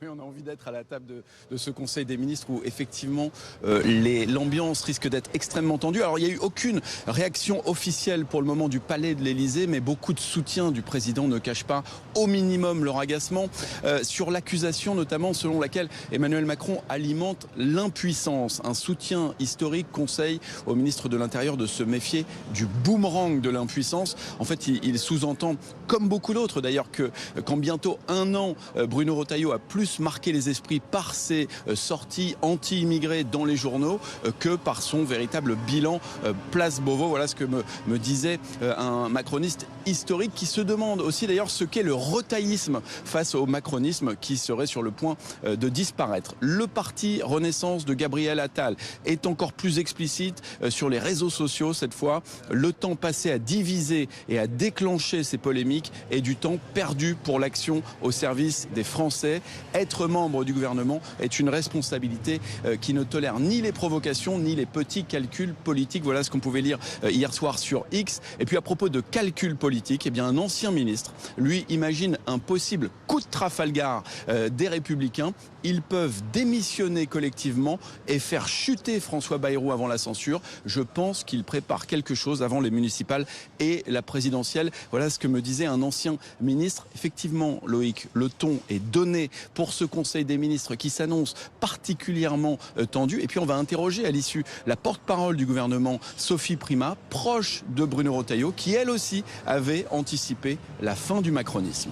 Oui, on a envie d'être à la table de ce Conseil des ministres où effectivement l'ambiance risque d'être extrêmement tendue. Alors il n'y a eu aucune réaction officielle pour le moment du palais de l'Elysée, mais beaucoup de soutien du président ne cache pas au minimum leur agacement sur l'accusation notamment selon laquelle Emmanuel Macron alimente l'impuissance. Un soutien historique conseille au ministre de l'Intérieur de se méfier du boomerang de l'impuissance. En fait, il sous-entend, comme beaucoup d'autres d'ailleurs, qu'en bientôt un an, Bruno Retailleau a plus marqué les esprits par ses sorties anti-immigrés dans les journaux que par son véritable bilan place Beauvau. Voilà ce que me disait un macroniste historique qui se demande aussi d'ailleurs ce qu'est le retaillisme face au macronisme qui serait sur le point de disparaître. Le parti Renaissance de Gabriel Attal est encore plus explicite sur les réseaux sociaux cette fois. Le temps passé à diviser et à déclencher ces polémiques est du temps perdu pour l'action au service des Français. Être membre du gouvernement est une responsabilité qui ne tolère ni les provocations ni les petits calculs politiques. Voilà ce qu'on pouvait lire hier soir sur X. Et puis à propos de calculs politiques, eh bien un ancien ministre, lui, imagine un possible coup de Trafalgar des Républicains. Ils peuvent démissionner collectivement et faire chuter François Bayrou avant la censure. Je pense qu'il prépare quelque chose avant les municipales et la présidentielle. Voilà ce que me disait un ancien ministre. Effectivement, Loïc, le ton est donné pour ce Conseil des ministres qui s'annonce particulièrement tendu. Et puis on va interroger à l'issue la porte-parole du gouvernement, Sophie Primas, proche de Bruno Retailleau, qui elle aussi avait anticipé la fin du macronisme.